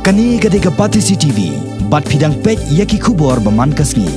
Kani gade ka Pati CTV, bat pidang pet yaki kubor baman kasni.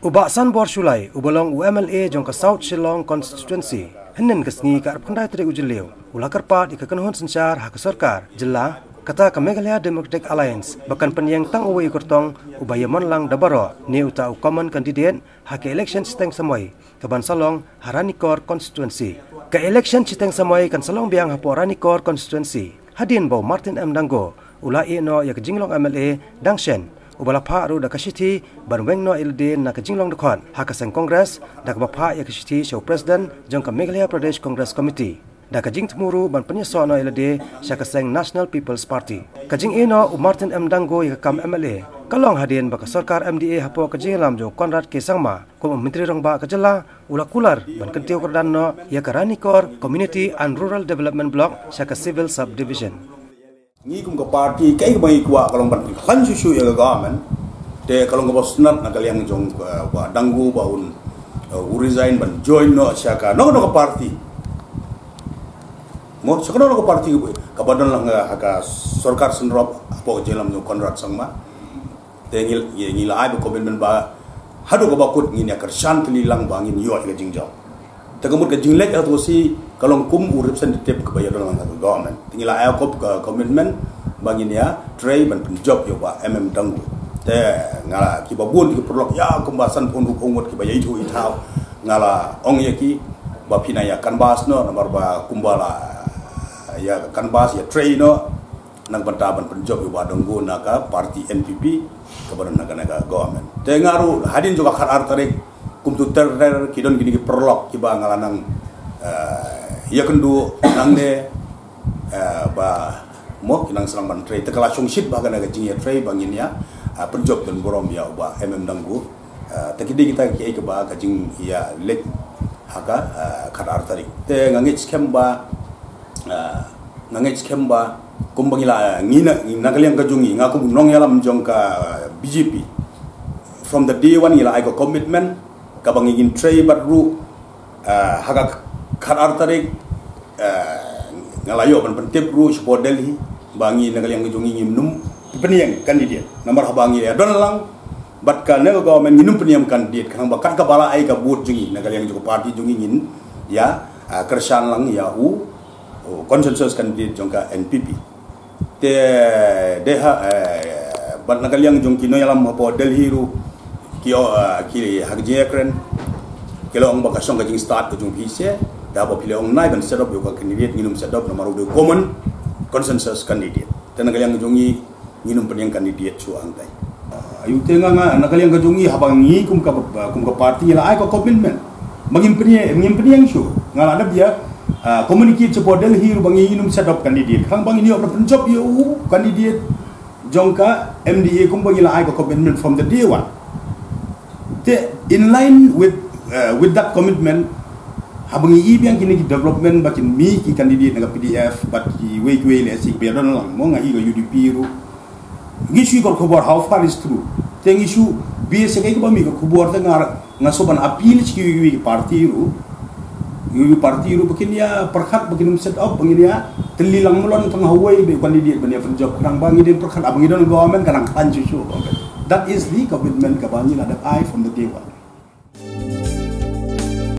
Ubak San Bor Shulai, ubalong UMLA jongka South Shillong constituency. Hennen kasni ka arpandai tere ujileu. Ulakar pat ikakanhon sencar hak sarkar. Jela kata ka Meghalaya Democratic Alliance bahkan penyeng tang uwi kurtong ubaya monlang dabaro ni uta common candidate hak election siteng samoi kaban salong Haranikor constituency. Ka election siteng samoi kan salong biang hapo Haranikor constituency. Hadin bau Martin M Dango ulai no ya jinglong MLA Dangshen ubala pha ru da kashiti banweng no ilde na ka jinglong dekhon hakaseng congress da ka pha ya kashiti show president jong ka Meghalaya Pradesh Congress Committee da ka jing tmuru ban panyaso no ilde shakaseng National People's Party ka jing eno Martin M Dango ya kam MLA kalong hadin ba ka sarkar MDA hapo ka jinglam jo Conrad Kesangma ko menteri rong ba ka jela ula kular ban kentiu kerdan no ya ka Haranikor Community and Rural Development Block shaka civil subdivision. Ni kum ka party kai bai kwa kalong ban khan su ya government te kalong ka bosnat na kaliang jong ba Dangu ba un resign ban join no syaka no ka party mo syaka no ka party ka badan lang ka sarkar senrop apo jelam no Conrad Sangma te ngil ai ba commitment ba hadu ka bakut ngin ya kershan tli lang ba ngin yo ka jingjau tagamut ka jinglek atau si kalong kum representative ke bayar dalam government tinggal ayakop ke commitment bangin ya tray ban job yo ba Dangu te ngala ki babun ki perlok ya kumbasan ponduk ungut ki bayar itu itau ngala ong ya ki ba pina ya kanbas no nomor ba kumbala ya kanbas ya tray no nang bantaban penjob yo ba Dangu naka parti NPP ke badan naga government te ngaru hadin juga khar artarik kum tu ter kidon gini ki perlok ki ba ngala nang ya kendu nang de ba mo kinang selang ban tray te kala sungsit ba kana gajing ya tray bangin ya penjob dan borom ya ba Dangu te kidi kita ki ke ba gajing ya lek haka khadar tarik te ngangit skem ba kumbangila ngina nakaliang kajungi ngaku nong yalam jong ka BJP from the day one ila I got commitment kabangin tray baru haka khadar tarik ngalayo ban pentip ru support Delhi bangi nakaliang kajungi nginum peniang kandidat nomor habangi ya don lang bat ka ne government nginum peniam kandidat kang bakat ka bala ai ka bot jungi nakaliang juga parti jungi ngin ya kersan lang ya consensus kandidat jongka NPP te deha bat nakaliang jong kino yalam hapo Delhi ru ki hakjekren kilo ang bakasong kajing start kajung pise dapat pilih orang naik dan set up juga kandidat minum set up nomor udah common consensus kandidat dan nakaliang kajungi minum peniang kandidat suang tay ayu tengah nakaliang kajungi habangi kum ka parti lah ai ko commitment mangin peniang su ngala ada dia communicate support Delhi bangi minum set up kandidat kang bangi ni orang penjob yo kandidat jongka MDA kum bangi lah ai ko commitment from the day one in line with that commitment habang iibiang kini ki development bakin mi ki candidate naga PDF bat ki way le sik biar don lang mo nga iga UDP ru ngishu ko khobor how far is true teng issue bi se kai ko mi ko khobor ta nga soban appeal ki party ru bakin ya perkhat bakin set up bangin ya telilang mulon tang hawai be candidate bania penjob kurang bangi den perkhat abangi don government kanang panju that is the commitment ka bangi ada I from the day one.